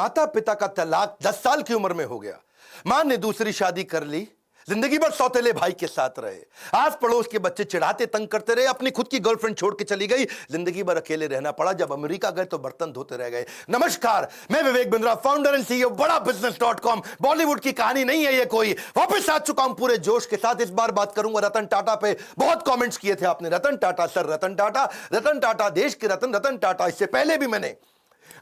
माता पिता का तलाक 10 साल की उम्र में हो गया। मां ने दूसरी शादी कर ली, जिंदगी भर सौतेले भाई के साथ रहे। आस पड़ोस के बच्चे चिढ़ाते तंग करते रहे, अपनी खुद की गर्लफ्रेंड छोड़ के चली गई, जिंदगी भर अकेले रहना पड़ा। जब अमेरिका गए तो बर्तन धोते रह गए। नमस्कार, मैं Vivek Bindra, founder and CEO बड़ा बिजनेस.com। बॉलीवुड की कहानी नहीं है ये कोई, वापस आ चुका हूं पूरे जोश के साथ। इस बार बात करूंगा रतन टाटा पे। बहुत कमेंट्स किए थे आपने, रतन टाटा सर, रतन टाटा, रतन टाटा देश के रतन, रतन टाटा। इससे पहले भी मैंने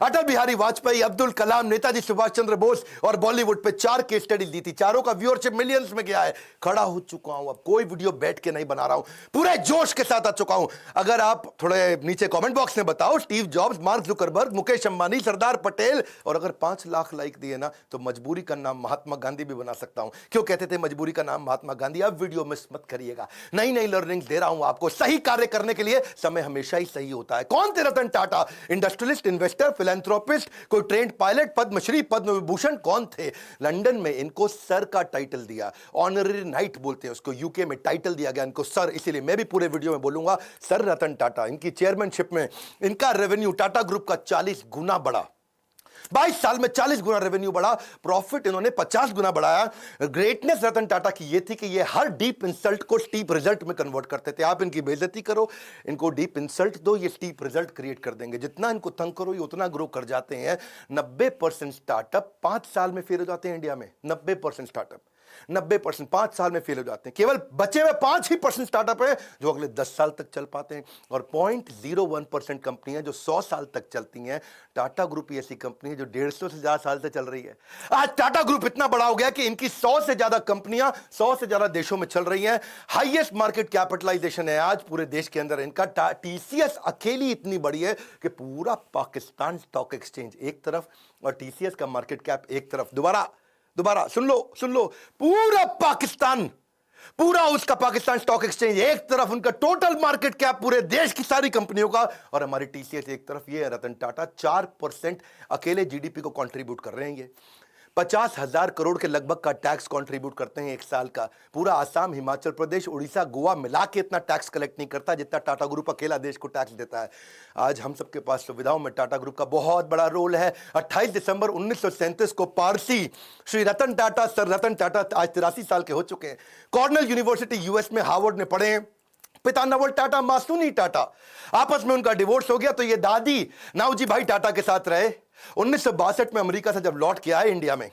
अटल बिहारी वाजपेयी, अब्दुल कलाम, नेताजी सुभाष चंद्र बोस और बॉलीवुड पे 4 केस स्टडी दी थी। चारों का व्यूअरशिप मिलियंस में गया है। खड़ा हो चुका हूं, अब कोई वीडियो बैठ के नहीं बना रहा हूं, पूरे जोश के साथ आ चुका हूं। अगर आप थोड़े नीचे कमेंट बॉक्स में बताओ, Steve Jobs, Mark Zuckerberg, Mukesh Ambani, Sardar Patel, और अगर 5 लाख लाइक दिए ना तो मजबूरी का नाम महात्मा गांधी भी बना सकता हूं। क्यों कहते थे मजबूरी का नाम महात्मा गांधी? अब वीडियो मिस मत करिएगा, नई नई लर्निंग दे रहा हूं आपको। सही कार्य करने के लिए समय हमेशा ही सही होता है। कौन थे Ratan Tata? Industrialist, investor, philanthropist, कोई ट्रेंड पायलट, पद्मश्री, पद्म विभूषण? कौन थे? लंदन में इनको सर का टाइटल दिया, ऑनररी नाइट बोलते हैं उसको। यूके में टाइटल दिया गया इनको सर, इसीलिए मैं भी पूरे वीडियो में बोलूंगा सर रतन टाटा। इनकी चेयरमैनशिप में इनका रेवेन्यू टाटा ग्रुप का 40 गुना बढ़ा। 22 साल में 40 गुना रेवेन्यू बढ़ा, प्रॉफिट इन्होंने 50 गुना बढ़ाया। ग्रेटनेस रतन टाटा की ये थी कि ये हर डीप इंसल्ट को स्टीप रिजल्ट में कन्वर्ट करते थे। आप इनकी बेइज्जती करो, इनको डीप इंसल्ट दो, ये स्टीप रिजल्ट क्रिएट कर देंगे। जितना इनको तंग करो ये उतना ग्रो कर जाते हैं। 90% स्टार्टअप 5 साल में फेल हो जाते हैं इंडिया में। 90% स्टार्टअप 90% 5 साल में फेल हो जाते हैं। केवल बचे हुए 5% स्टार्टअप है जो अगले 10 साल तक चल पाते हैं, और 0.01% कंपनियां जो 100 साल तक चलती हैं। टाटा ग्रुप ऐसी कंपनी है जो 150 से ज्यादा साल से चल रही है। आज टाटा ग्रुप इतना बड़ा हो गया कि इनकी 100 से ज्यादा कंपनियां 100 से ज्यादा देशों में चल रही हैं। हाईएस्ट मार्केट कैपिटलाइजेशन है आज पूरे देश के अंदर इनका। टीसीएस अकेली इतनी बड़ी है कि पूरा पाकिस्तान स्टॉक एक्सचेंज एक तरफ और टीसीएस का मार्केट कैप एक तरफ। दोबारा सुन लो, पूरा पाकिस्तान, पूरा उसका पाकिस्तान स्टॉक एक्सचेंज एक तरफ, उनका टोटल मार्केट कैप पूरे देश की सारी कंपनियों का, और हमारी टीसीएस एक तरफ। ये रतन टाटा 4% अकेले जीडीपी को कंट्रीब्यूट कर रहे हैं। ये 50,000 करोड़ के लगभग का टैक्स कंट्रीब्यूट करते हैं एक साल का। पूरा आसाम, हिमाचल प्रदेश, उड़ीसा, गोवा मिला के इतना टैक्स कलेक्ट नहीं करता जितना टाटा ग्रुप अकेला देश को टैक्स देता है। आज हम सबके पास सुविधाओं में टाटा ग्रुप का बहुत बड़ा रोल है। 28 दिसंबर 1937 को पारसी श्री रतन टाटा, सर रतन टाटा, आज 83 साल के हो चुके हैं। कॉर्नेल यूनिवर्सिटी यूएस में हार्वर्ड में पढ़े हैं। पिता नवल टाटा, मां सुनी टाटा। आपस में उनका डिवोर्स हो गया तो ये दादी नावजी भाई टाटा के साथ रहे। 1962 में अमेरिका से जब लौट के आए इंडिया में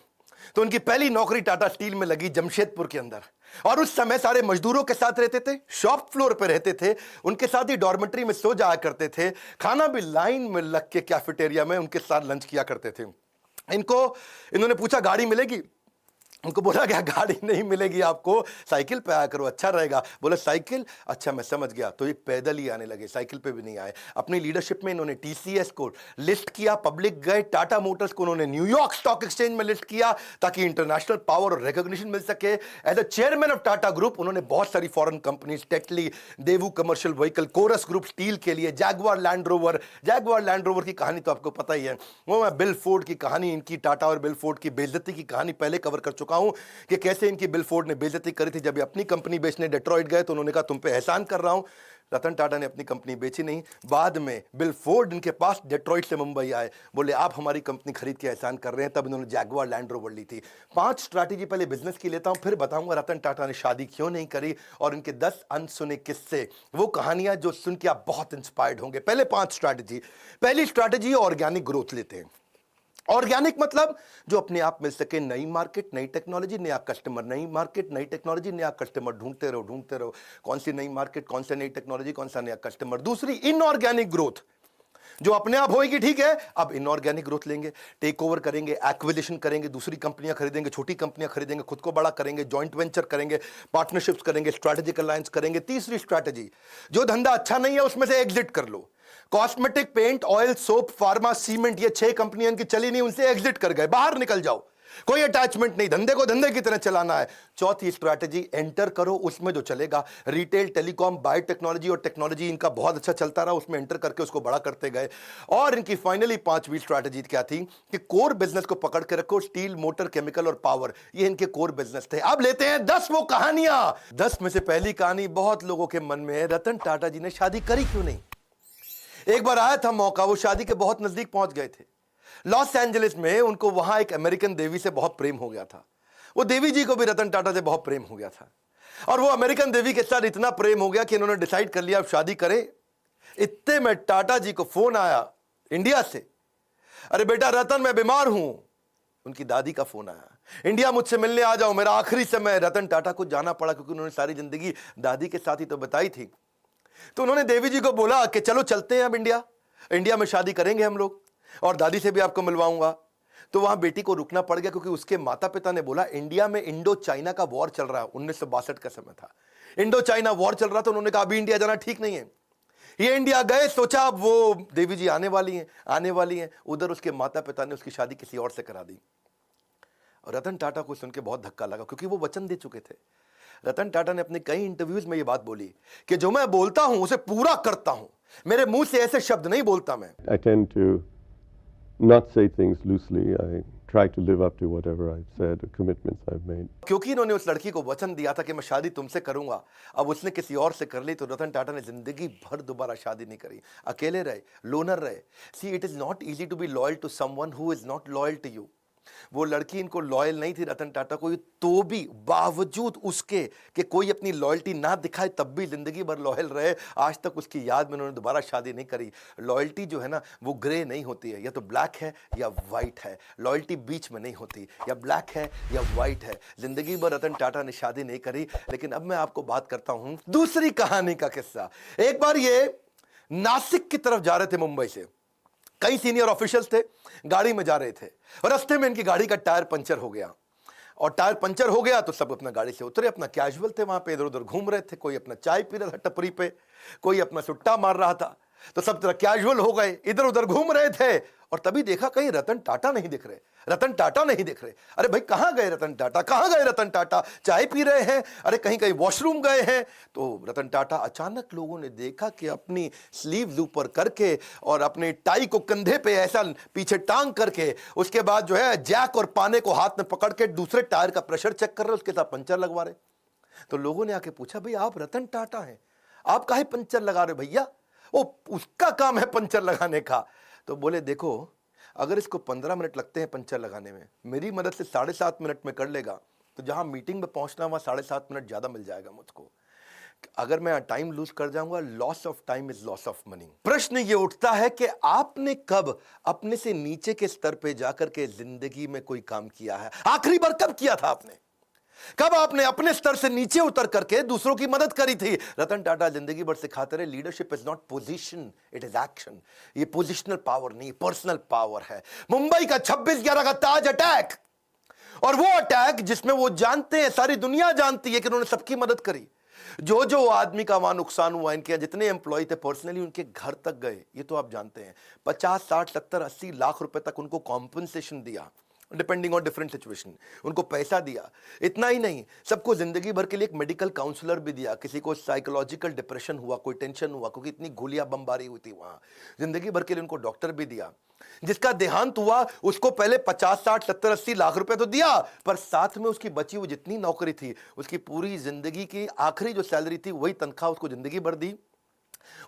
तो उनकी पहली नौकरी टाटा स्टील में लगी जमशेदपुर के अंदर, और उस समय सारे मजदूरों के साथ रहते थे, शॉप फ्लोर पे रहते थे, उनके साथ ही डॉर्मेट्री में सो जाया करते थे, खाना भी लाइन में लग के कैफेटेरिया में उनके साथ लंच किया करते थे। इन्होंने पूछा गाड़ी मिलेगी? उनको बोला गया गाड़ी नहीं मिलेगी आपको, साइकिल पे आया करो अच्छा रहेगा। बोला साइकिल, अच्छा मैं समझ गया। तो ये पैदल ही आने लगे, साइकिल पे भी नहीं आए। अपनी लीडरशिप में इन्होंने टीसीएस को लिस्ट किया, पब्लिक गए। टाटा मोटर्स को उन्होंने न्यूयॉर्क स्टॉक एक्सचेंज में लिस्ट किया ताकि इंटरनेशनल पावर और रिकॉग्निशन मिल सके। As a chairman of Tata group उन्होंने बहुत सारी foreign companies, Tetley, Daewoo commercial vehicle, Corus group steel के लिए, जैगवार लैंड रोवर की कहानी तो आपको पता ही है। वो मैं बिल फोर्ड की कहानी, इनकी टाटा और बिल फोर्ड की बेइज्जती की कहानी पहले कवर कर चुका हूं कि कैसे इनकी बिल फोर्ड ने बेइज्जती करी थी। जब ये अपनी कंपनी बेचने डेट्रॉइट गए तो उन्होंने कहा तुम पे एहसान कर रहा हूं। रतन टाटा ने अपनी कंपनी बेची नहीं। बाद में बिल फोर्ड इनके पास डेट्रॉइट से मुंबई आए, बोले आप हमारी कंपनी खरीद के एहसान कर रहे हैं। तब इन्होंने जैगवार लैंड रोवर ली थी। 5 स्ट्रैटेजी पहले बिजनेस की लेता हूं, फिर बताऊंगा रतन टाटा ने शादी क्यों नहीं करी और इनके 10 अनसुने किस्से, वो कहानियां जो सुन के आप बहुत इंस्पायर्ड होंगे। पहले 5 स्ट्रैटेजी। पहली स्ट्रैटेजी ऑर्गेनिक ग्रोथ लेते हैं। ऑर्गेनिक मतलब जो अपने आप मिल सके, नई मार्केट, नई टेक्नोलॉजी, नया कस्टमर, नई मार्केट, नई टेक्नोलॉजी, नया कस्टमर, ढूंढते रहो। कौन सी नई मार्केट, कौन सी नई टेक्नोलॉजी, कौन सा नया कस्टमर। दूसरी इनऑर्गेनिक ग्रोथ, जो अपने आप होगी ठीक है, अब इनऑर्गेनिक ग्रोथ लेंगे, टेक ओवर करेंगे, एक्विजिशन करेंगे, दूसरी कंपनियां खरीदेंगे, छोटी कंपनियां खरीदेंगे, खुद को बड़ा करेंगे, जॉइंट वेंचर करेंगे, पार्टनरशिप्स करेंगे, स्ट्रैटेजिक अलायंस करेंगे। तीसरी स्ट्रैटेजी, जो धंधा अच्छा नहीं है उसमें से एग्जिट कर लो। Cosmetic, paint, oil, soap, pharma, cement, ये 6 कंपनियां इनकी चली नहीं, उनसे एग्जिट कर गए, बाहर निकल जाओ, कोई अटैचमेंट नहीं, धंधे को धंधे की तरह चलाना है। चौथी स्ट्रैटेजी, एंटर करो उसमें जो चलेगा। रिटेल, टेलीकॉम, बायोटेक्नोलॉजी और टेक्नोलॉजी इनका बहुत अच्छा चलता रहा, उसमें एंटर करके उसको बड़ा करते गए। और इनकी फाइनली 5वीं स्ट्रैटेजी क्या थी कि कोर बिजनेस को पकड़ के रखो। स्टील, मोटर, केमिकल और पावर, ये इनके कोर बिजनेस थे। अब लेते हैं 10 वो कहानियां। 10 में से पहली कहानी बहुत लोगों के मन में है, रतन टाटा जी ने शादी करी क्यों नहीं। एक बार आया था मौका, वो शादी के बहुत नजदीक पहुंच गए थे। लॉस एंजलिस में उनको वहां एक अमेरिकन देवी से बहुत प्रेम हो गया था। वो देवी जी को भी रतन टाटा से बहुत प्रेम हो गया था और वो अमेरिकन देवी के साथ इतना प्रेम हो गया कि इन्होंने डिसाइड कर लिया अब शादी करें। इतने में टाटा जी को फोन आया इंडिया से, अरे बेटा रतन मैं बीमार हूं। उनकी दादी का फोन आया, इंडिया मुझसे मिलने आ जाओ, मेरा आखिरी समय। रतन टाटा को जाना पड़ा क्योंकि उन्होंने सारी जिंदगी दादी के साथ ही तो बताई थी। तो उन्होंने देवी जी को बोला कि चलो चलते हैं अब इंडिया में शादी करेंगे हम लोग और दादी से भी आपको मिलवाऊंगा। तो वहां बेटी को रुकना पड़ गया क्योंकि उसके माता पिता ने बोला इंडिया में इंडो चाइना का वॉर चल रहा है, 1962 का समय था, इंडो चाइना वॉर चल रहा था। उन्होंने कहा अभी इंडिया जाना ठीक नहीं है। ये इंडिया गए, सोचा अब वो देवी जी आने वाली हैं। उधर उसके माता पिता ने उसकी शादी किसी और से करा दी। और रतन टाटा को सुन के बहुत धक्का लगा क्योंकि वो वचन दे चुके थे। रतन टाटा ने अपने कई इंटरव्यूज में ये बात बोली कि जो मैं बोलता हूं उसे पूरा करता हूं, मेरे मुंह से ऐसे शब्द नहीं बोलता मैं। I tend to not say things loosely. I try to live up to whatever I've said, the commitments I've made. क्योंकि इन्होंने उस लड़की को वचन दिया था कि मैं शादी तुमसे करूंगा, अब उसने किसी और से कर ली तो रतन टाटा ने जिंदगी भर दोबारा शादी नहीं करी, अकेले रहे, लोनर रहे। See it is not easy to be loyal to someone who is not loyal to you. वो लड़की इनको लॉयल नहीं थी रतन टाटा को, तो भी बावजूद उसके कि कोई अपनी लॉयल्टी ना दिखाए तब भी जिंदगी भर लॉयल रहे। आज तक उसकी याद में उन्होंने दोबारा शादी नहीं करी। लॉयल्टी जो है ना वो ग्रे नहीं होती है, या तो ब्लैक है या वाइट है। लॉयल्टी बीच में नहीं होती, या ब्लैक है या वाइट है। जिंदगी भर रतन टाटा ने शादी नहीं करी। लेकिन अब मैं आपको बात करता हूं दूसरी कहानी का किस्सा। एक बार ये नासिक की तरफ जा रहे थे मुंबई से, कई सीनियर ऑफिशियल्स थे, गाड़ी में जा रहे थे और रास्ते में इनकी गाड़ी का टायर पंचर हो गया। और टायर पंचर हो गया तो सब अपना गाड़ी से उतरे, अपना कैजुअल थे, वहां पे इधर उधर घूम रहे थे। कोई अपना चाय पी रहा था टपरी पे, कोई अपना सुट्टा मार रहा था। तो सब तरह कैजुअल हो गए, इधर उधर घूम रहे थे। और तभी देखा कहीं रतन टाटा नहीं दिख रहे, रतन टाटा नहीं दिख रहे। अरे भाई कहां गए रतन टाटा, कहां गए रतन टाटा? चाय पी रहे हैं, अरे कहीं कहीं वॉशरूम गए हैं। तो रतन टाटा अचानक लोगों ने देखा कि अपनी स्लीव्स ऊपर करके और अपने टाई को कंधे पे ऐसा पीछे टांग करके, उसके बाद जो है जैक और पाने को हाथ में पकड़ के दूसरे टायर का प्रेशर चेक कर रहे, उसके साथ पंचर लगवा रहे। तो लोगों ने आके पूछा भाई आप रतन टाटा हैं, आप काहे पंचर लगा रहे भैया? वो उसका काम है पंचर लगाने का। तो बोले देखो अगर इसको 15 मिनट लगते हैं पंचर लगाने में, मेरी मदद से 7.5 मिनट में कर लेगा, तो जहां मीटिंग में पहुंचना वहां 7.5 मिनट ज्यादा मिल जाएगा मुझको। अगर मैं टाइम लूज कर जाऊंगा, loss of time is loss of money. प्रश्न ये उठता है कि आपने कब अपने से नीचे के स्तर पे जाकर के जिंदगी में कोई काम किया है? आखिरी बार कब किया था आपने? कब आपने अपने स्तर से नीचे उतर करके दूसरों की मदद करी थी? रतन टाटा जिंदगी भर सिखाते रहे leadership is not position, it is action. ये पोजिशनल पावर नहीं, पर्सनल पावर है। मुंबई का 26/11 का ताज अटैक, और वो अटैक जिसमें वो जानते हैं, सारी दुनिया जानती है कि उन्होंने सबकी मदद करी। जो जो आदमी का वहां नुकसान हुआ, इनके जितने एम्प्लॉय थे पर्सनली उनके घर तक गए, ये तो आप जानते हैं। 50, 60, 70, 80 लाख रुपए तक उनको कॉम्पनसेशन दिया, डिपेंडिंग ऑन डिफरेंट सिचुएशन, उनको पैसा दिया। इतना ही नहीं, सबको जिंदगी भर के लिए एक मेडिकल काउंसलर भी दिया। किसी को साइकोलॉजिकल डिप्रेशन हुआ, कोई टेंशन हुआ, क्योंकि इतनी गोलियां बमबारी हुई थी वहां, जिंदगी भर के लिए उनको डॉक्टर भी दिया। जिसका देहांत हुआ उसको पहले 50, 60, 70, 80 लाख रुपए तो दिया, पर साथ में उसकी बची हुई जितनी नौकरी थी, उसकी पूरी जिंदगी की आखिरी जो सैलरी थी वही तनख्वाह उसको जिंदगी भर दी।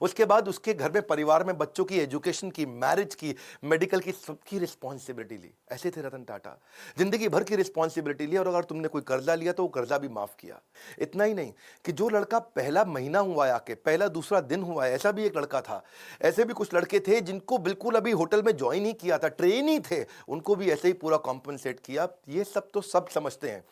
उसके बाद उसके घर में, परिवार में बच्चों की एजुकेशन की, मैरिज की, मेडिकल की, सबकी रिस्पॉन्सिबिलिटी ली। ऐसे थे रतन टाटा, जिंदगी भर की रिस्पॉन्सिबिलिटी ली। और अगर तुमने कोई कर्जा लिया तो वो कर्जा भी माफ किया। इतना ही नहीं कि जो लड़का पहला महीना हुआ है आके, पहला दूसरा दिन हुआ है, ऐसा भी एक लड़का था। ऐसे भी कुछ लड़के थे जिनको बिल्कुल अभी होटल में ज्वाइन ही किया था, ट्रेन ही थे, उनको भी ऐसे ही पूरा कॉम्पनसेट किया। ये सब तो सब समझते हैं,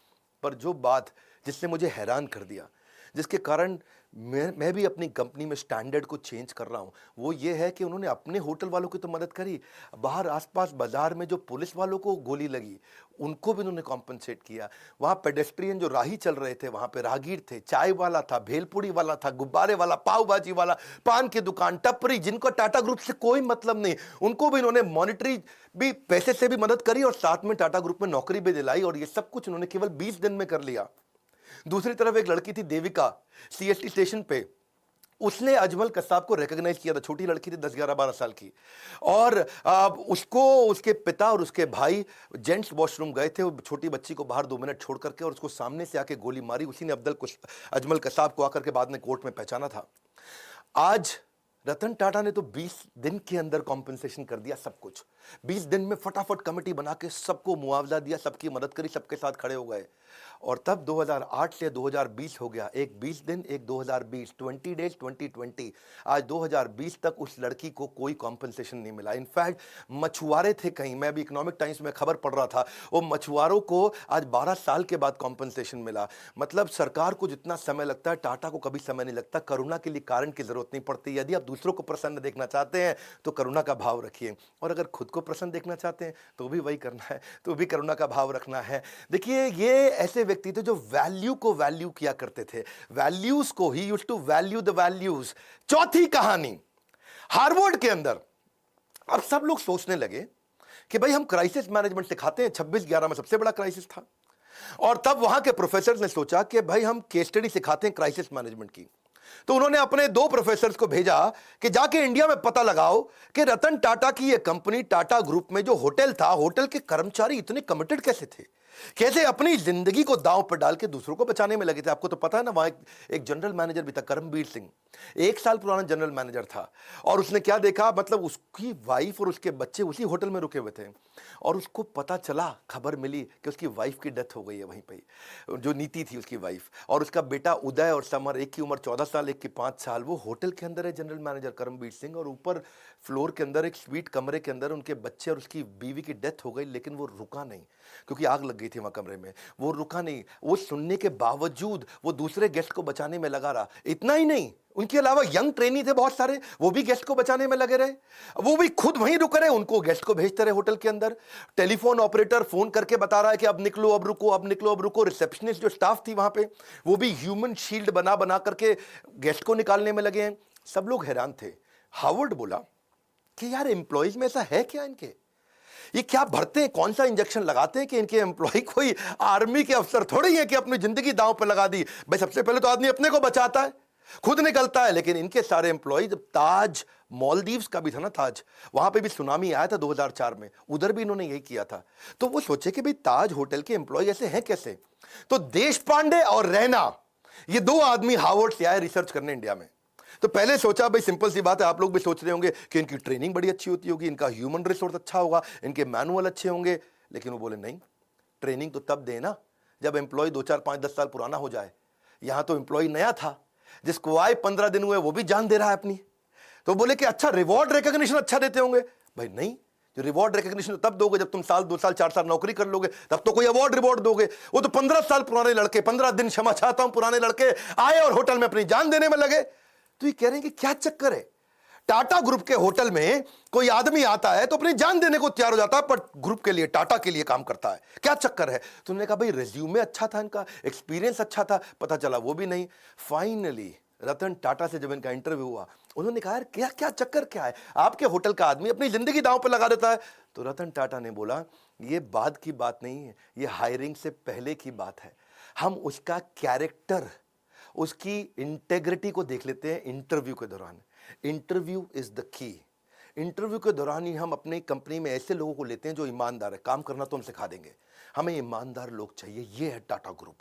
पर जो बात जिसने मुझे हैरान कर दिया, जिसके कारण मैं भी अपनी कंपनी में स्टैंडर्ड को चेंज कर रहा हूं, वो ये है कि उन्होंने अपने होटल वालों की तो मदद करी, बाहर आसपास बाजार में जो पुलिस वालों को गोली लगी उनको भी उन्होंने कॉम्पनसेट किया। वहां पेडेस्ट्रियन जो राही चल रहे थे, वहां पे राहगीर थे, चाय वाला था, भेलपुड़ी वाला था, गुब्बारे वाला, पाव भाजी वाला, पान की दुकान, टपरी, जिनको टाटा ग्रुप से कोई मतलब नहीं, उनको भी इन्होंने मॉनिटरी भी पैसे से भी मदद करी और साथ में टाटा ग्रुप में नौकरी भी दिलाई। और ये सब कुछ उन्होंने केवल 20 दिन में कर लिया। दूसरी तरफ एक लड़की थी देविका, सीएसटी स्टेशन पे, उसने अजमल कसाब को रिकॉग्नाइज किया था। छोटी लड़की थी, 10, 11, 12 साल की, और उसको उसके पिता और उसके भाई जेंट्स वॉशरूम गए थे, छोटी बच्ची को बाहर 2 मिनट छोड़ करके, और उसको सामने से आके गोली मारी। उसी ने अजमल कसाब को आकर के बाद में कोर्ट में पहचाना था। आज रतन टाटा ने तो 20 दिन के अंदर कॉम्पनसेशन कर दिया सब कुछ। 20 दिन में फटाफट कमेटी बना के सबको मुआवजा दिया, सबकी मदद करी, सबके साथ खड़े हो गए। और तब 2008 से 2020 हो गया, एक 20 दिन एक 2020, 20 डेज 2020। आज 2020 तक उस लड़की को कोई कॉम्पनसेशन नहीं मिला। इनफैक्ट मछुआरे थे कहीं, मैं अभी इकोनॉमिक टाइम्स में खबर पढ़ रहा था, वो मछुआरों को आज 12 साल के बाद कॉम्पनसेशन मिला। मतलब सरकार को जितना समय लगता है, टाटा को कभी समय नहीं लगता। करुणा के लिए कारण की जरूरत नहीं पड़ती। यदि आप दूसरों को प्रसन्न देखना चाहते हैं तो करुणा का भाव रखिए, और अगर खुद को प्रसन्न देखना चाहते हैं तो भी वही करना है, तो भी करुणा का भाव रखना है। देखिए, ये ऐसे व्यक्ति थे जो वैल्यू को वैल्यू किया करते थे, वैल्यूज को ही used to value the values. चौथी कहानी, हार्वर्ड के अंदर अब सब लोग सोचने लगे कि भाई हम क्राइसिस मैनेजमेंट सिखाते हैं, 26/11 में सबसे बड़ा क्राइसिस था, और तब वहां के प्रोफेसर ने सोचा कि भाई हम केस स्टडी सिखाते हैं क्राइसिस मैनेजमेंट की। तो उन्होंने अपने 2 प्रोफेसर्स को भेजा कि जाके इंडिया में पता लगाओ कि रतन टाटा की ये कंपनी टाटा ग्रुप में जो होटल था, होटल के कर्मचारी इतने कमिटेड कैसे थे, कैसे अपनी जिंदगी को दांव पर डाल के दूसरों को बचाने में लगे थे। आपको तो पता है ना, वहां एक जनरल मैनेजर भी था, करमबीर सिंह, 1 साल पुराना जनरल मैनेजर था, और उसने क्या देखा, मतलब उसकी वाइफ और उसके बच्चे उसी होटल में रुके हुए थे, और उसको पता चला, खबर मिली कि उसकी वाइफ की डेथ हो गई है वहीं पे, जो नीति थी उसकी वाइफ, और उसका बेटा उदय और समर, एक की उम्र 14 साल, एक की 5 साल, वो होटल के अंदर है जनरल मैनेजर करमबीर सिंह, और ऊपर फ्लोर के अंदर एक स्वीट कमरे के अंदर उनके बच्चे और उसकी बीवी की डेथ हो गई। लेकिन वो रुका नहीं, क्योंकि आग लग गई थी वहां कमरे में। वो रुका नहीं, वो सुनने के बावजूद वो दूसरे गेस्ट को बचाने में लगा रहा। इतना ही नहीं, उनके अलावा यंग ट्रेनी थे बहुत सारे, वो भी गेस्ट को बचाने में लगे रहे, वो भी खुद वहीं रुक रहे, उनको गेस्ट को भेजते रहे होटल के अंदर। टेलीफोन ऑपरेटर फोन करके बता रहा है कि अब निकलो, अब रुको, अब निकलो, अब रुको। रिसेप्शनिस्ट जो स्टाफ थी वहां पे, वो भी ह्यूमन शील्ड बना बना करके गेस्ट को निकालने में लगे हैं। सब लोग हैरान थे। हार्वर्ड बोला कि यार एम्प्लॉइज में ऐसा है क्या, इनके ये क्या भरते हैं, कौन सा इंजेक्शन लगाते हैं कि इनके एम्प्लॉय कोई आर्मी के अफसर थोड़ी है कि अपनी जिंदगी दांव पर लगा दी। भाई सबसे पहले तो आदमी अपने को बचाता है, खुद निकलता है, लेकिन इनके सारे एम्प्लॉय, ताज मालदीव्स का भी था ना ताज, वहां पे भी सुनामी आया था 2004 में, उधर भी इन्होंने यही किया था। तो वो सोचे कि भाई ताज होटल के एम्प्लॉय ऐसे हैं कैसे। तो देश पांडे और रैना, ये 2 आदमी हार्वर्ड से आए रिसर्च करने इंडिया में। तो पहले सोचा भाई सिंपल सी बात है, आप लोग भी सोच रहे होंगे कि इनकी ट्रेनिंग बड़ी अच्छी होती होगी, इनका ह्यूमन रिसोर्स अच्छा होगा, इनके मैनुअल अच्छे होंगे। लेकिन वो बोले नहीं, ट्रेनिंग तो तब देना जब एम्प्लॉय 2, 4, 5, 10 साल पुराना हो जाए। यहां तो एम्प्लॉय नया था, जिसको आए 15 दिन हुए वो भी जान दे रहा है अपनी। तो बोले कि अच्छा रिवॉर्ड रिकॉग्निशन अच्छा देते होंगे। भाई नहीं, जो रिवॉर्ड रिकॉग्निशन तब दोगे जब तुम साल 2 साल 4 साल नौकरी कर लोगे, तब तो कोई अवार्ड रिवॉर्ड दोगे। वो तो 15 साल पुराने लड़के, 15 दिन क्षमा चाहता हूं, पुराने लड़के आए और होटल में अपनी जान देने में लगे। तो ये कह रहे हैं कि क्या चक्कर है, टाटा ग्रुप के होटल में कोई आदमी आता है तो अपनी जान देने को तैयार हो जाता है, पर ग्रुप के लिए, टाटा के लिए काम करता है, क्या चक्कर है। तुमने कहा भाई रिज्यूमे अच्छा था, इनका एक्सपीरियंस अच्छा था, पता चला वो भी नहीं। फाइनली रतन टाटा से जब इनका इंटरव्यू हुआ, उन्होंने कहा यार क्या क्या चक्कर क्या है, आपके होटल का आदमी अपनी जिंदगी दांव पर लगा देता है। तो रतन टाटा ने बोला ये बाद की बात नहीं है, ये हायरिंग से पहले की बात है। हम उसका कैरेक्टर, उसकी इंटेग्रिटी को देख लेते हैं इंटरव्यू के दौरान। Interview is the key. Interview के दौरान ही हम अपनी कंपनी में ऐसे लोगों को लेते हैं जो ईमानदार है, काम करना तो हम सिखा देंगे, हमें ईमानदार लोग चाहिए। ये है टाटा ग्रुप,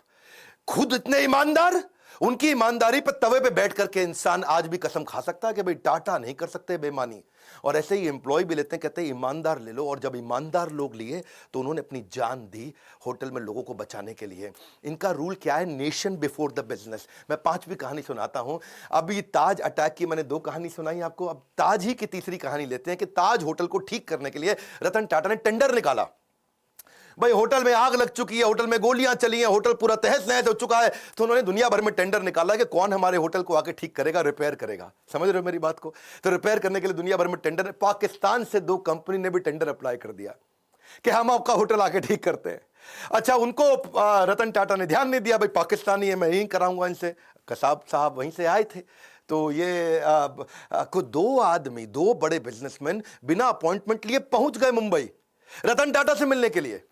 खुद इतने ईमानदार, उनकी ईमानदारी पर तवे पे बैठ करके इंसान आज भी कसम खा सकता है कि भाई टाटा नहीं कर सकते बेईमानी। और ऐसे ही एम्प्लॉय भी लेते हैं, कहते हैं ईमानदार ले लो। और जब ईमानदार लोग लिए तो उन्होंने अपनी जान दी होटल में लोगों को बचाने के लिए। इनका रूल क्या है, नेशन बिफोर द बिजनेस। मैं 5वीं कहानी सुनाता हूं। अभी ताज अटैक की मैंने 2 कहानी सुनाई आपको, अब ताज ही की तीसरी कहानी लेते हैं कि ताज होटल को ठीक करने के लिए रतन टाटा ने टेंडर निकाला। भाई होटल में आग लग चुकी है, होटल में गोलियां चली हैं, होटल पूरा तहस नहस हो चुका है। तो उन्होंने दुनिया भर में टेंडर निकाला कि कौन हमारे होटल को आके ठीक करेगा, रिपेयर करेगा। समझ रहे हो मेरी बात को। तो रिपेयर करने के लिए दुनिया भर में टेंडर, पाकिस्तान से 2 कंपनी ने भी टेंडर अप्लाई कर दिया कि हम आपका होटल आके ठीक करते हैं। अच्छा, उनको रतन टाटा ने ध्यान नहीं दिया, भाई पाकिस्तानी है, मैं यही कराऊंगा इनसे। कसाब साहब वहीं से आए थे। तो ये को 2 आदमी, 2 बड़े बिजनेसमैन बिना अपॉइंटमेंट लिए पहुंच गए मुंबई रतन टाटा से मिलने के लिए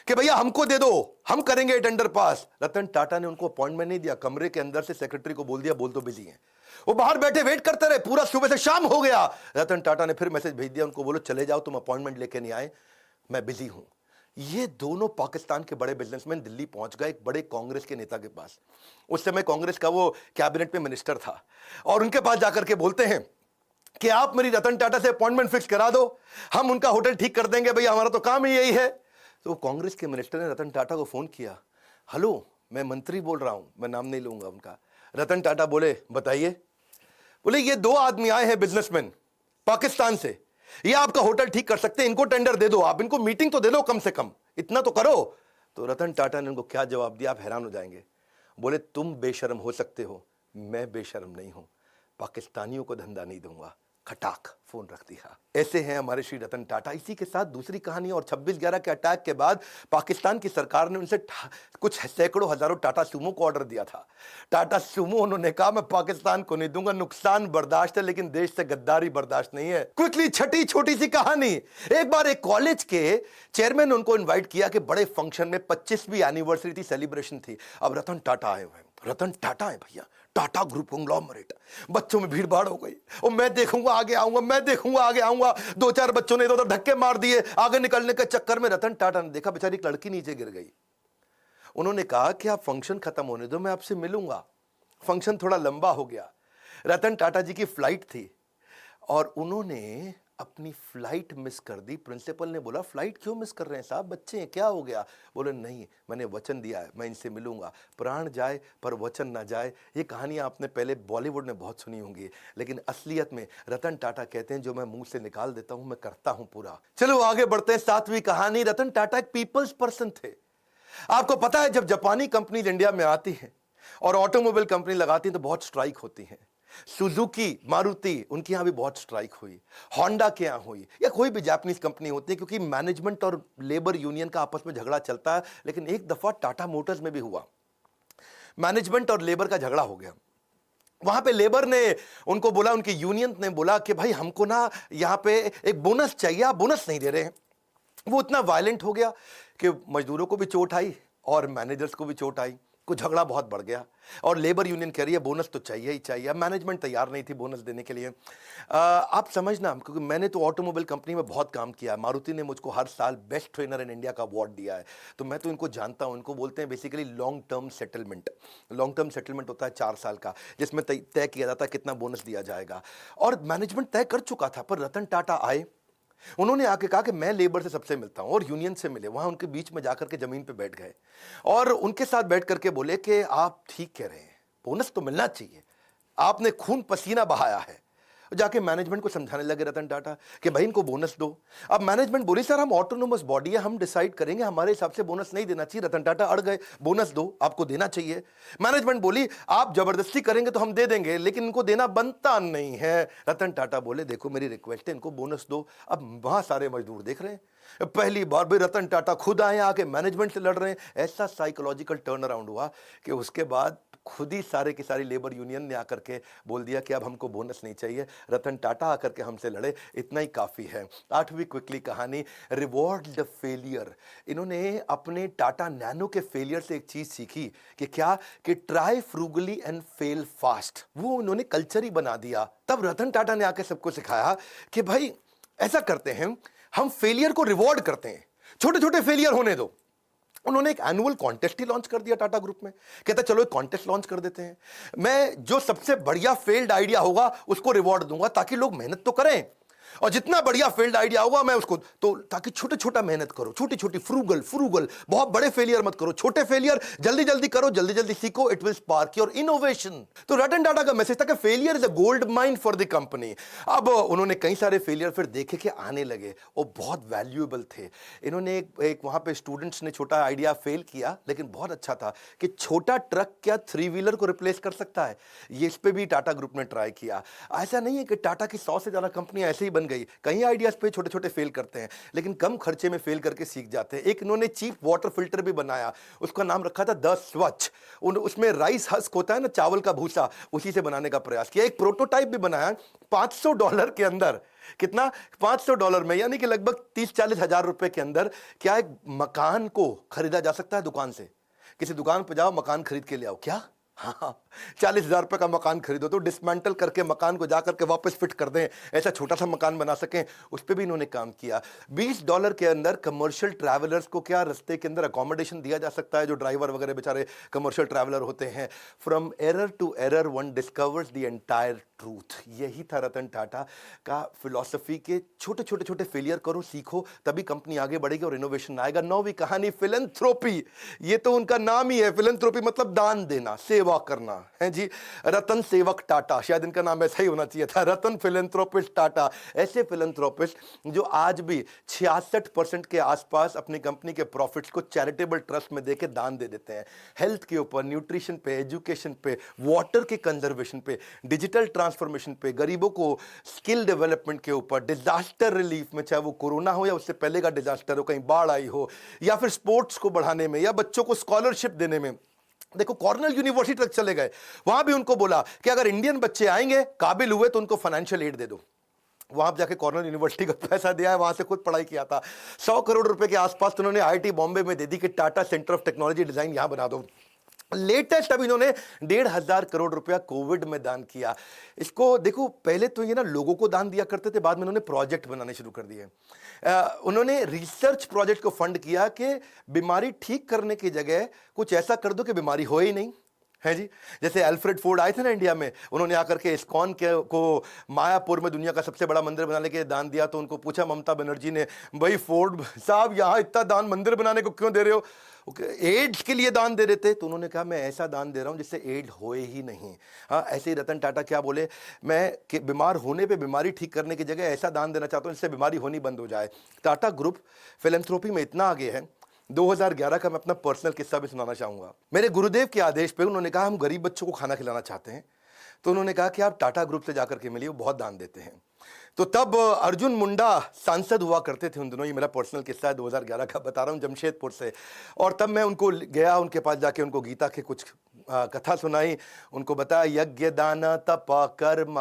कि भैया हमको दे दो, हम करेंगे टेंडर पास। रतन टाटा ने उनको अपॉइंटमेंट नहीं दिया, कमरे के अंदर से सेक्रेटरी को बोल दिया बोल तो बिजी हैं। वो बाहर बैठे वेट करते रहे, पूरा सुबह से शाम हो गया। रतन टाटा ने फिर मैसेज भेज दिया उनको, बोलो चले जाओ, तुम अपॉइंटमेंट लेके नहीं आए, मैं बिजी हूं। ये दोनों पाकिस्तान के बड़े बिजनेसमैन दिल्ली पहुंच गए एक बड़े कांग्रेस के नेता के पास। उस समय कांग्रेस का वो कैबिनेट में मिनिस्टर था, और उनके पास जाकर के बोलते हैं कि आप मेरी रतन टाटा से अपॉइंटमेंट फिक्स करा दो, हम उनका होटल ठीक कर देंगे, भैया हमारा तो काम ही यही है। तो कांग्रेस के मिनिस्टर ने रतन टाटा को फोन किया, हेलो मैं मंत्री बोल रहा हूं, मैं नाम नहीं लूंगा उनका। रतन टाटा बोले बताइए। बोले ये दो आदमी आए हैं बिजनेसमैन पाकिस्तान से, ये आपका होटल ठीक कर सकते हैं, इनको टेंडर दे दो, आप इनको मीटिंग तो दे दो, कम से कम इतना तो करो। तो रतन टाटा ने उनको क्या जवाब दिया, आप हैरान हो जाएंगे। बोले तुम बेशर्म हो सकते हो, मैं बेशर्म नहीं हूं, पाकिस्तानियों को धंधा नहीं दूंगा। खटाक फोन रख दिया। ऐसे हैं हमारे श्री रतन टाटा। इसी के साथ दूसरी कहानी, और 26/11 के अटैक के बाद पाकिस्तान की सरकार ने उनसे कुछ सैकड़ों हजारों टाटा सूमो को ऑर्डर दिया था। टाटा सूमो उन्होंने कहा मैं पाकिस्तान को नहीं दूंगा, नुकसान बर्दाश्त है लेकिन देश से गद्दारी बर्दाश्त नहीं है। क्विकली छठी छोटी सी कहानी, एक बार एक कॉलेज के चेयरमैन ने उनको इन्वाइट किया कि बड़े फंक्शन में 25वीं एनिवर्सरी थी, सेलिब्रेशन थी। अब रतन टाटा आए हुए हैं, रतन टाटा है भैया, टाटा ग्रुप कंग्लोमरेट। बच्चों में भीड़ भाड़ हो गई, और मैं देखूंगा आगे आऊंगा, मैं देखूंगा आगे आऊंगा। दो चार बच्चों ने इधर धक्के मार दिए, आगे निकलने के चक्कर में रतन टाटा ने देखा बेचारी एक लड़की नीचे गिर गई। उन्होंने कहा कि आप फंक्शन खत्म होने दो, मैं आपसे मिलूंगा। फंक्शन थोड़ा लंबा हो गया, रतन टाटा जी की फ्लाइट थी और उन्होंने अपनी फ्लाइट मिस कर दी। प्रिंसिपल ने बोला फ्लाइट क्यों मिस कर रहे हैं साहब, बच्चे हैं, क्या हो गया? बोले नहीं, मैंने वचन दिया है, मैं इनसे मिलूंगा, प्राण जाए पर वचन ना जाए। ये कहानियां आपने पहले बॉलीवुड में बहुत सुनी होंगी, लेकिन असलियत में रतन टाटा कहते हैं जो मैं मुंह से निकाल देता हूं मैं करता हूं पूरा। चलो आगे बढ़ते हैं, 7वीं कहानी। रतन टाटा एक पीपल्स पर्सन थे। आपको पता है जब जापानी कंपनी इंडिया में आती हैं और ऑटोमोबाइल कंपनी लगाती हैं तो बहुत स्ट्राइक होती हैं। सुजुकी, मारुति, उनके यहां भी बहुत स्ट्राइक हुई, होंडा के यहां हुई, या कोई भी जापानीज कंपनी होती है, क्योंकि मैनेजमेंट और लेबर यूनियन का आपस में झगड़ा चलता है। लेकिन एक दफा टाटा मोटर्स में भी हुआ, मैनेजमेंट और लेबर का झगड़ा हो गया। वहां पे लेबर ने उनको बोला, उनकी यूनियन ने बोला कि भाई हमको ना यहां पे एक बोनस चाहिए, आप बोनस नहीं दे रहे हैं। वो इतना वायलेंट हो गया कि मजदूरों को भी चोट आई और मैनेजर्स को भी चोट आई, कुछ झगड़ा बहुत बढ़ गया। और लेबर यूनियन कह रही है बोनस तो चाहिए ही चाहिए। अब मैनेजमेंट तैयार नहीं थी बोनस देने के लिए। आप समझना, क्योंकि मैंने तो ऑटोमोबाइल कंपनी में बहुत काम किया है, मारुति ने मुझको हर साल बेस्ट ट्रेनर इन इंडिया का अवार्ड दिया है, तो मैं तो इनको जानता हूं। इनको बोलते हैं basically long term settlement. Long term settlement होता है 4 साल का, जिसमें तय किया जाता है कितना बोनस दिया जाएगा। और मैनेजमेंट तय कर चुका था, पर रतन टाटा आए, उन्होंने आके कहा कि मैं लेबर से सबसे मिलता हूं, और यूनियन से मिले। वहां उनके बीच में जाकर के जमीन पे बैठ गए और उनके साथ बैठ करके बोले कि आप ठीक कह रहे हैं, बोनस तो मिलना चाहिए, आपने खून पसीना बहाया है। जाके मैनेजमेंट को समझाने लगे रतन टाटा कि भाई इनको बोनस दो। अब मैनेजमेंट बोली सर हम ऑटोनोमस बॉडी है, हम डिसाइड करेंगे, हमारे हिसाब से बोनस नहीं देना चाहिए। रतन टाटा अड़ गए, बोनस दो, आपको देना चाहिए। मैनेजमेंट बोली आप जबरदस्ती करेंगे तो हम दे देंगे, लेकिन इनको देना बनता नहीं है। रतन टाटा बोले देखो मेरी रिक्वेस्ट है, इनको बोनस दो। अब वहां सारे मजदूर देख रहे हैं, पहली बार भी रतन टाटा खुद आए, आके मैनेजमेंट से लड़ रहे हैं। ऐसा साइकोलॉजिकल टर्न अराउंड हुआ कि उसके बाद खुद ही सारे की सारी लेबर यूनियन ने आकर के बोल दिया कि अब हमको बोनस नहीं चाहिए, रतन टाटा आकर के हमसे लड़े, इतना ही काफी है। 8वीं क्विकली कहानी, रिवॉर्ड द फेलियर। इन्होंने अपने टाटा नैनो के फेलियर से एक चीज सीखी कि क्या, कि try frugally and fail fast. वो उन्होंने कल्चर ही बना दिया। तब रतन टाटा ने आकर सबको सिखाया कि भाई ऐसा करते हैं, हम फेलियर को रिवॉर्ड करते हैं, छोटे छोटे फेलियर होने दो। उन्होंने एक एनुअल कॉन्टेस्ट ही लॉन्च कर दिया टाटा ग्रुप में। कहता चलो एक कॉन्टेस्ट लॉन्च कर देते हैं, मैं जो सबसे बढ़िया फेल्ड आइडिया होगा उसको रिवॉर्ड दूंगा, ताकि लोग मेहनत तो करें, और जितना बढ़िया फेल्ड आइडिया होगा मैं उसको, तो ताकि छोटे छोटा मेहनत करो, छोटी छोटी फ्रूगल, बहुत बड़े फेलियर मत करो, छोटे फेलियर जल्दी जल्दी करो, जल्दी जल्दी सीखो, it will spark your innovation. तो रतन टाटा का मैसेज था कि failure is a gold mine for the company. अब उन्होंने कई सारे फेलियर फिर देखे कि आने लगे, वो बहुत वैल्यूएबल थे। इन्होंने एक वहां पे स्टूडेंट्स ने छोटा आइडिया फेल किया, लेकिन बहुत अच्छा था कि छोटा ट्रक क्या 3 व्हीलर को रिप्लेस कर सकता है। ये इस पे भी टाटा ग्रुप ने ट्राई किया। ऐसा नहीं है कि टाटा की 100 से ज्यादा कंपनियां ऐसे ही बन गई, कई आइडियाज पे छोटे छोटे फेल करते हैं, लेकिन कम खर्चे में फेल करके सीख जाते हैं। एक इन्होंने चीप वाटर फिल्टर भी बनाया, उसका नाम रखा था द स्वच्छ। उसमें राइस हस्क होता है ना, चावल का भूसा, उसी से बनाने का प्रयास किया। एक प्रोटोटाइप भी बनाया $500 के अंदर। कितना? $500 में, यानी कि लगभग 30-40 हजार रुपए के अंदर क्या एक मकान को खरीदा जा सकता है दुकान से। किसी दुकान पे जाओ, मकान खरीद के ले आओ। क्या? हाँ, 40,000 रुपए का मकान खरीदो तो डिसमेंटल करके मकान को जाकर के वापस फिट कर दें, ऐसा छोटा सा मकान बना सकें, उस पर भी इन्होंने काम किया। $20 के अंदर कमर्शियल ट्रैवलर्स को क्या रास्ते के अंदर अकोमोडेशन दिया जा सकता है, जो ड्राइवर वगैरह बेचारे कमर्शियल ट्रैवलर होते हैं। From error to error one discovers the entire truth. यही था रतन टाटा का फिलॉसफी के छोटे छोटे छोटे फेलियर करो, सीखो, तभी कंपनी आगे बढ़ेगी और इनोवेशन आएगा। नौवीं कहानी फिलैंथ्रोपी, ये तो उनका नाम ही है। फिलैंथ्रोपी मतलब दान देना, सेवा करना है जी। रतन सेवक टाटा, शायद इनका नाम ऐसा ही होना चाहिए था, रतन फिलैंथ्रोपिस्ट टाटा। ऐसे फिलैंथ्रोपिस्ट जो आज भी 66% के आसपास अपनी कंपनी के प्रॉफिट्स को चैरिटेबल ट्रस्ट में देके दान दे देते हैं। हेल्थ के ऊपर, न्यूट्रिशन पे, एजुकेशन पे, वाटर के कंजर्वेशन पे, डिजिटल ट्रांसफॉर्मेशन पे, गरीबों को स्किल डेवलपमेंट के ऊपर, डिजास्टर रिलीफ में, चाहे वो कोरोना हो या उससे पहले का डिजास्टर हो, कहीं बाढ़ आई हो, या फिर स्पोर्ट्स को बढ़ाने में, या बच्चों को स्कॉलरशिप देने में। देखो कॉर्नेल यूनिवर्सिटी तक चले गए, वहां भी उनको बोला कि अगर इंडियन बच्चे आएंगे, काबिल हुए, तो उनको फाइनेंशियल एड दे दो। वहां जाके कॉर्नेल यूनिवर्सिटी का पैसा दिया है, वहां से खुद पढ़ाई किया था। 100 करोड़ रुपए के आसपास तो उन्होंने आईआईटी बॉम्बे में दे दी कि Tata centre of technology design यहां बना दो। लेटेस्ट अभी इन्होंने 1,500 करोड़ रुपया कोविड में दान किया। इसको देखो, पहले तो ये ना लोगों को दान दिया करते थे, बाद में उन्होंने प्रोजेक्ट बनाने शुरू कर दिए। उन्होंने रिसर्च प्रोजेक्ट को फंड किया कि बीमारी ठीक करने की जगह कुछ ऐसा कर दो कि बीमारी हो ही नहीं, है जी। जैसे अल्फ्रेड फोर्ड आए थे ना इंडिया में, उन्होंने आकर के इस्कॉन के को मायापुर में दुनिया का सबसे बड़ा मंदिर बनाने के दान दिया। तो उनको पूछा ममता बनर्जी ने, भाई फोर्ड साहब यहाँ इतना दान मंदिर बनाने को क्यों दे रहे हो? एड्स के लिए दान दे रहे थे। तो उन्होंने कहा मैं ऐसा दान दे रहा हूं जिससे एड्स होए ही नहीं। हाँ, ऐसे ही रतन टाटा क्या बोले, मैं बीमार होने पे बीमारी ठीक करने की जगह ऐसा दान देना चाहता हूं जिससे बीमारी होनी बंद हो जाए। टाटा ग्रुप फिलैंथ्रोपी में इतना आगे है। 2011 का मैं अपना पर्सनल किस्सा भी सुनाना चाहूंगा। मेरे गुरुदेव के आदेश पे उन्होंने कहा हम गरीब बच्चों को खाना खिलाना चाहते हैं। तो उन्होंने कहा कि आप टाटा ग्रुप से जाकर के मिलिए, वो बहुत दान देते हैं। तो तब अर्जुन मुंडा सांसद हुआ करते थे उन दिनों, ये मेरा पर्सनल किस्सा है, 2011 का बता रहा हूँ, जमशेदपुर से। और तब मैं उनको गया, उनके पास जाके उनको गीता के कुछ कथा सुनाई, उनको बताया यज्ञ दान तप कर्म,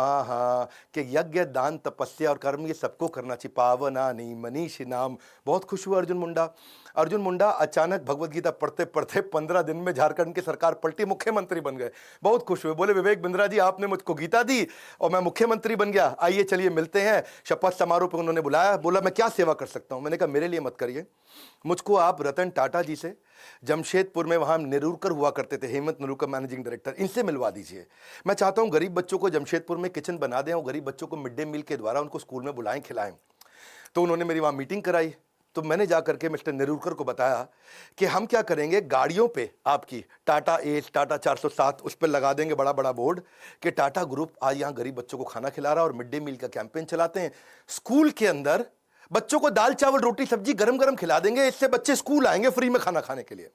कि यज्ञ दान तपस्या और कर्म ये सबको करना चाहिए, पावनानि मनीषी नाम। बहुत खुश हुआ अर्जुन मुंडा अचानक भगवत गीता पढ़ते पढ़ते 15 दिन में झारखंड की सरकार पलटी, मुख्यमंत्री बन गए। बहुत खुश हुए, बोले विवेक बिंद्रा जी आपने मुझको गीता दी और मैं मुख्यमंत्री बन गया, आइए चलिए मिलते हैं। शपथ समारोह पर उन्होंने बुलाया, बोला मैं क्या सेवा कर सकता हूं? मैंने कहा मेरे लिए मत करिए, मुझको आप रतन टाटा जी से, जमशेदपुर में वहां नेरुरकर हुआ करते थे, हेमंत नेरुरकर मैनेजिंग डायरेक्टर, इनसे मिलवा दीजिए। मैं चाहता हूं गरीब बच्चों को जमशेदपुर में किचन बना दें और गरीब बच्चों को मिड डे मील के द्वारा उनको स्कूल में बुलाएं, खिलाएं। तो उन्होंने मेरी वहां मीटिंग कराई। तो मैंने जाकर के मिस्टर नेरुरकर को बताया कि हम क्या करेंगे, गाड़ियों पे आपकी टाटा एस, टाटा 407 उस पर लगा देंगे बड़ा बड़ा बोर्ड कि टाटा ग्रुप आज यहाँ गरीब बच्चों को खाना खिला रहा है और मिड डे मील का कैंपेन चलाते हैं। स्कूल के अंदर बच्चों को दाल चावल रोटी सब्जी गरम गरम खिला देंगे, इससे बच्चे स्कूल आएंगे फ्री में खाना खाने के लिए।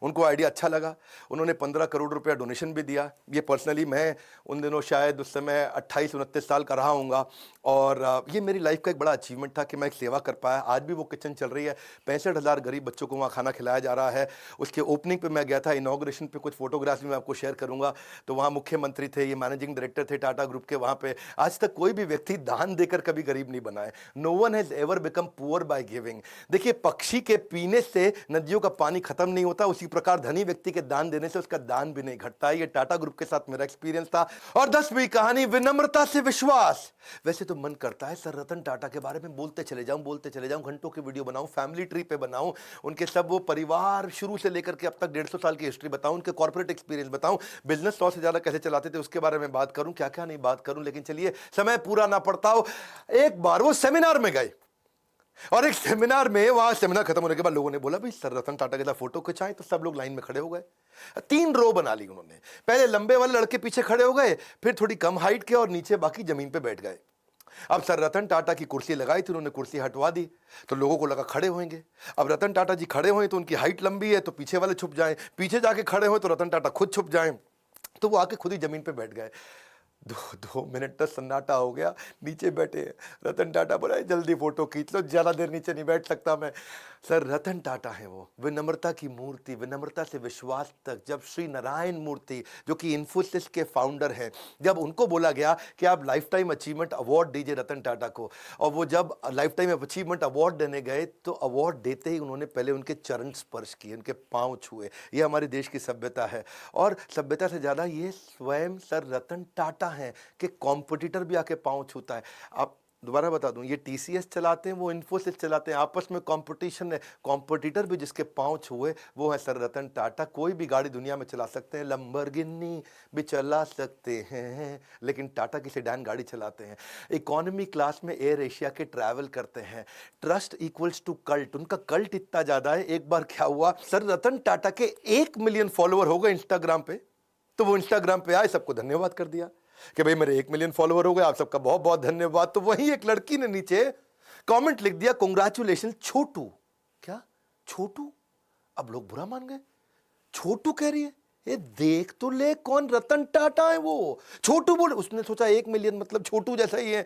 उनको आइडिया अच्छा लगा, उन्होंने 15 करोड़ रुपया डोनेशन भी दिया। ये पर्सनली मैं उन दिनों शायद उस समय 28-29 साल का रहा हूँगा और ये मेरी लाइफ का एक बड़ा अचीवमेंट था कि मैं एक सेवा कर पाया। आज भी वो किचन चल रही है, 65,000 गरीब बच्चों को वहाँ खाना खिलाया जा रहा है। उसके ओपनिंग पे मैं गया था, इनॉग्रेशन पे कुछ फोटोग्राफ्स भी मैं आपको शेयर करूँगा। तो वहाँ मुख्यमंत्री थे, ये मैनेजिंग डायरेक्टर थे टाटा ग्रुप के। वहाँ पे आज तक कोई भी व्यक्ति दान देकर कभी गरीब नहीं बना है। No one has ever become poor by giving. देखिए पक्षी के पीने से नदियों का पानी खत्म नहीं होता, उसी प्रकार धनी व्यक्ति के दान देने से उसका दान भी नहीं घटता। ये टाटा ग्रुप के साथ मेरा एक्सपीरियंस था। और 10वीं कहानी विनम्रता से विश्वास। वैसे तो मन करता है सर रतन टाटा के बारे में बोलते चले जाऊं, घंटों की वीडियो बनाऊं, फैमिली ट्री पे बनाऊं, उनके सब वो परिवार शुरू से लेकर के अब तक 150 साल की हिस्ट्री बताऊं, उनके कॉर्पोरेट एक्सपीरियंस बताऊं, बिजनेस 100 से ज्यादा कैसे चलाते थे उसके बारे में बात करूं, क्या क्या नहीं बात करूं। लेकिन चलिए समय पूरा ना पड़ता हो। एक बार वो सेमिनार में गए और एक सेमिनार में, वहां सेमिनार खत्म होने के बाद लोगों ने बोला भाई सर रतन टाटा के साथ फोटो खिंचाएं, तो सब लोग लाइन में खड़े हो गए। 3 रो बना ली उन्होंने, पहले लंबे वाले लड़के पीछे खड़े हो गए, फिर थोड़ी कम हाइट के और नीचे बाकी जमीन पे बैठ गए। अब सर रतन टाटा की कुर्सी लगाई थी, उन्होंने कुर्सी हटवा दी तो लोगों को लगा खड़े होंगे। अब रतन टाटा जी खड़े हुए तो उनकी हाइट लंबी है तो पीछे वाले छुप जाएं, पीछे जाके खड़े हुए तो रतन टाटा खुद छुप जाएं, तो वो आके खुद ही जमीन पे बैठ गए। 2 मिनट तक सन्नाटा हो गया, नीचे बैठे। रतन टाटा बोला जल्दी फोटो खींच लो, ज्यादा देर नीचे नहीं बैठ सकता मैं। सर रतन टाटा है वो, विनम्रता की मूर्ति, विनम्रता से विश्वास तक। जब श्री नारायण मूर्ति जो कि इन्फोसिस के फाउंडर हैं, जब उनको बोला गया कि आप लाइफ टाइम अचीवमेंट अवार्ड दीजिए रतन टाटा को, और वो जब लाइफ टाइम अचीवमेंट अवार्ड देने गए तो अवार्ड देते ही उन्होंने पहले उनके चरण स्पर्श किए, उनके पांव छुए। ये हमारे देश की सभ्यता है, और सभ्यता से ज्यादा ये स्वयं सर रतन टाटा हैं कि कॉम्पिटिटर भी आके पांव छूता है। आप दोबारा बता दूं, ये टीसीएस चलाते हैं, वो इन्फोसिस चलाते हैं, आपस में कंपटीशन है। कॉम्पिटिटर भी जिसके पांव छुए वो है सर रतन टाटा। कोई भी गाड़ी दुनिया में चला सकते हैं, लंबरगिनी भी चला सकते हैं, लेकिन टाटा की सेडान गाड़ी चलाते हैं। इकोनॉमी क्लास में एयर एशिया के ट्रैवल करते हैं। ट्रस्ट इक्वल्स टू कल्ट, उनका कल्ट इतना ज्यादा है। एक बार क्या हुआ, सर रतन टाटा के 1 मिलियन फॉलोअर हो गए इंस्टाग्राम पे, तो वो इंस्टाग्राम पे आए, सबको धन्यवाद कर दिया कि भाई मेरे 1 मिलियन फॉलोवर हो गए, आप सबका बहुत बहुत धन्यवाद। तो वहीं एक लड़की ने नीचे कमेंट लिख दिया, कांग्रेचुलेशन छोटू। क्या छोटू? अब लोग बुरा मान गए, छोटू कह रही है, ये देख तो ले कौन रतन टाटा है वो, छोटू बोल। उसने सोचा 1 मिलियन मतलब छोटू जैसा ही है,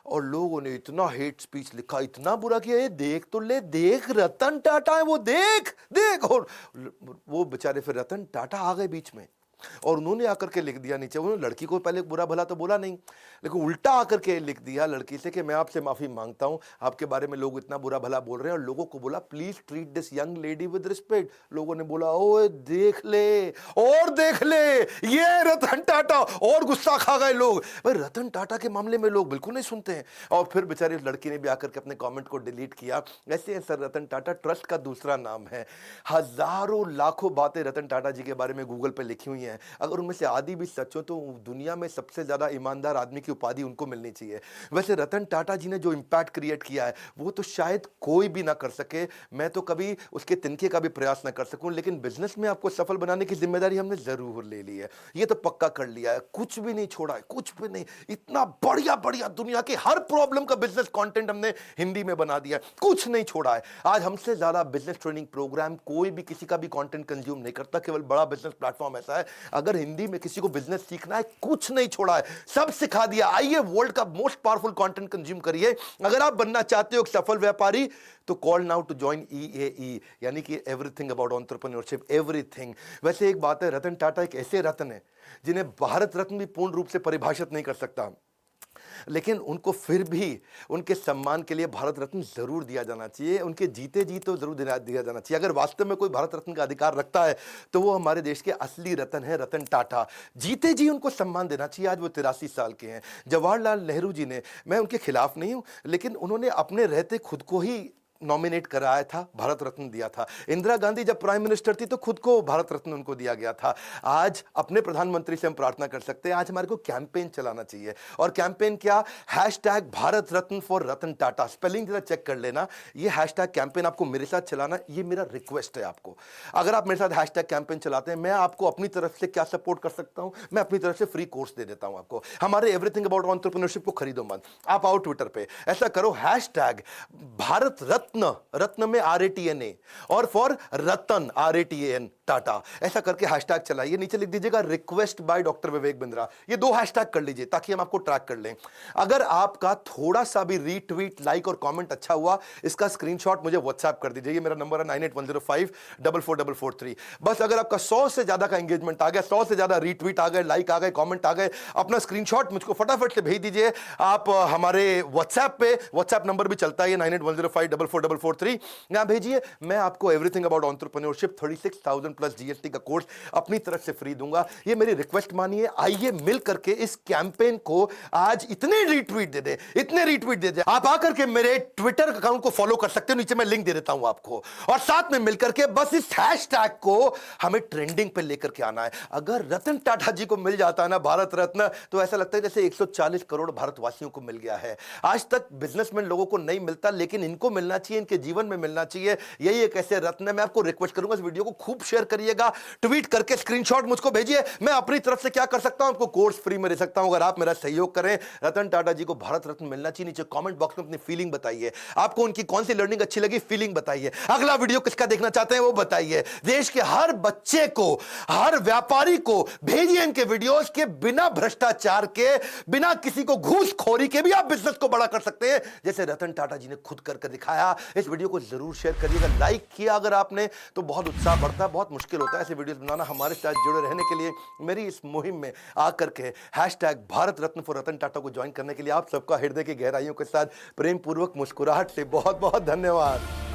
और लोगों ने इतना हेट स्पीच लिखा, इतना बुरा किया, ये देख तो ले, देख रतन टाटा है वो, देख देख। और वो बेचारे फिर रतन टाटा आ गए बीच में, और उन्होंने आकर के लिख दिया नीचे, उन्होंने लड़की को पहले बुरा भला तो बोला नहीं, लेकिन उल्टा आकर के लिख दिया लड़की से कि मैं आपसे माफी मांगता हूं, आपके बारे में लोग इतना बुरा भला बोल रहे हैं। और लोगों को बोला please treat this young lady with respect. लोगों ने बोला ओए देख ले, और देख ले, ये रतन टाटा, और गुस्सा खा गए लोग। भाई रतन टाटा के मामले में लोग बिल्कुल नहीं सुनते हैं। और फिर बेचारी लड़की ने भी आकर के अपने कॉमेंट को डिलीट किया। ऐसे है सर रतन टाटा, ट्रस्ट का दूसरा नाम है। हजारों लाखों बातें रतन टाटा जी के बारे में गूगल पे लिखी हुई हैं, अगर उनमें से आधी भी सच हो तो दुनिया में सबसे ज्यादा ईमानदार आदमी की उपाधि उनको मिलनी चाहिए। वैसे रतन टाटा जी ने जो इंपैक्ट क्रिएट किया है वो तो शायद कोई भी ना कर सके, मैं तो कभी उसके तिनके का भी प्रयास ना कर सकूं, लेकिन बिजनेस में आपको सफल बनाने की जिम्मेदारी हमने जरूर ले ली है, ये तो पक्का कर लिया है, कुछ भी नहीं छोड़ा है, कुछ भी नहीं। इतना बढ़िया बढ़िया दुनिया के हर प्रॉब्लम का बिजनेस कंटेंट हमने हिंदी में बना दिया, कुछ नहीं छोड़ा है। आज हमसे ज्यादा बिजनेस ट्रेनिंग प्रोग्राम कोई भी किसी का भी कंटेंट कंज्यूम नहीं करता, केवल बड़ा बिजनेस प्लेटफॉर्म ऐसा है। अगर हिंदी में किसी को बिजनेस सीखना है, कुछ नहीं छोड़ा है, सब सिखा दिया। आइए वर्ल्ड का मोस्ट पावरफुल कंटेंट कंज्यूम करिए। अगर आप बनना चाहते हो एक सफल व्यापारी तो call now to join EAE, यानी कि एवरीथिंग अबाउट एंटरप्रेन्योरशिप, एवरीथिंग। वैसे एक बात है, रतन टाटा एक ऐसे रत्न है जिन्हें भारत रत्न भी पूर्ण रूप से परिभाषित नहीं कर सकता, लेकिन उनको फिर भी उनके सम्मान के लिए भारत रत्न जरूर दिया जाना चाहिए। उनके जीते जी तो जरूर दिया जाना चाहिए। अगर वास्तव में कोई भारत रत्न का अधिकार रखता है तो वो हमारे देश के असली रत्न है, रतन टाटा। जीते जी उनको सम्मान देना चाहिए। आज वो 83 साल के हैं। जवाहरलाल नेहरू जी ने, मैं उनके खिलाफ नहीं हूं, लेकिन उन्होंने अपने रहते खुद को ही नॉमिनेट कराया था, भारत रत्न दिया था। इंदिरा गांधी जब प्राइम मिनिस्टर थी तो खुद को भारत रत्न उनको दिया गया था। आज अपने प्रधानमंत्री से हम प्रार्थना कर सकते हैं, आज हमारे को कैंपेन चलाना चाहिए। और कैंपेन क्या? Hashtag Bharat Ratna for Ratan Tata. Spelling जरा चेक कर लेना। ये हैशटैग कैंपेन आपको मेरे साथ चलाना, ये मेरा रिक्वेस्ट है आपको। अगर आप मेरे साथ हैशटैग कैंपेन चलाते हैं, मैं आपको अपनी तरफ से क्या सपोर्ट कर सकता हूं, मैं अपनी तरफ से फ्री कोर्स दे देता हूं आपको। हमारे एवरीथिंग अबाउट एंटरप्रेन्योरशिप को खरीदो मत, आप आओ ट्विटर पे, ऐसा करो हैशटैग भारत रत्न, रत्न में RATNA, और फॉर रतन RATAN टाटा, ऐसा करके हैशटैग चलाइए। नीचे लिख दीजिएगा request by doctor Vivek Bindra. ये 2 हैशटैग कर लीजिए ताकि हम आपको ट्रैक कर लें। अगर आपका थोड़ा सा भी रीट्वीट, लाइक और कमेंट अच्छा हुआ, इसका स्क्रीनशॉट मुझे व्हाट्सएप कर दीजिए। ये मेरा नंबर है 9810544443। बस अगर आपका 100 से ज्यादा का एंगेजमेंट आ गया, 100 से ज्यादा रीट्वीट आ गए, लाइक आ गए, कमेंट आ गए, अपना स्क्रीनशॉट मुझको फटाफट से भेज दीजिए। आप हमारे व्हाट्सएप पे, व्हाट्सएप नंबर भी चलता है 9810544443, यहां भेजिए। मैं आपको everything about entrepreneurship 36,000 plus GST का कोर्स अपनी तरफ से फ्री दूंगा। ये मेरी रिक्वेस्ट मानिए। आइए मिल करके इस कैंपेन को आज इतने रीट्वीट दे दे, इतने रीट्वीट दे दे। आप आकर के मेरे ट्विटर अकाउंट को फॉलो कर सकते हो, नीचे मैं लिंक दे देता हूं आपको। और साथ में मिलकर के बस इस हैशटैग को हमें ट्रेंडिंग पे लेकर के आना है। अगर रतन टाटा जी को मिल जाता है ना भारत रत्न, तो ऐसा लगता है जैसे 140 करोड़ भारतवासियों को मिल गया है। आज तक बिजनेसमैन लोगों को नहीं मिलता, लेकिन इनको मिलना चाहिए, इनके जीवन में मिलना चाहिए। यही एक ऐसे रत्न है। मैं आपको रिक्वेस्ट करूंगा इस वीडियो को खूब शेयर करिएगा, ट्वीट करके स्क्रीनशॉट मुझको भेजिए। मैं अपनी तरफ से क्या कर सकता हूं, आपको कोर्स फ्री में दे सकता हूं अगर आप मेरा सहयोग करें। रतन टाटा जी को भारत रत्न मिलना चाहिए। नीचे कमेंट बॉक्स में अपनी फीलिंग बताइए, आपको उनकी कौन सी लर्निंग अच्छी लगी, फीलिंग बताइए। अगला वीडियो किसका देखना चाहते हैं वो बताइए। देश के हर बच्चे को, हर व्यापारी को भेजिए इनके वीडियोस के, बिना भ्रष्टाचार के, बिना किसी को घूसखोरी के भी आप बिजनेस को बड़ा कर सकते हैं, जैसे रतन टाटा जी ने खुद करके दिखाया। इस वीडियो को जरूर शेयर करिएगा। लाइक किया अगर आपने तो बहुत उत्साह बढ़ता है। बहुत मुश्किल होता है ऐसे वीडियोस बनाना। हमारे साथ जुड़े रहने के लिए, मेरी इस मुहिम में आकर के हैशटैग भारत रत्न फॉर रतन टाटा को ज्वाइन करने के लिए आप सबका हृदय की गहराइयों के साथ प्रेम पूर्वक मुस्कुराहट से बहुत बहुत धन्यवाद।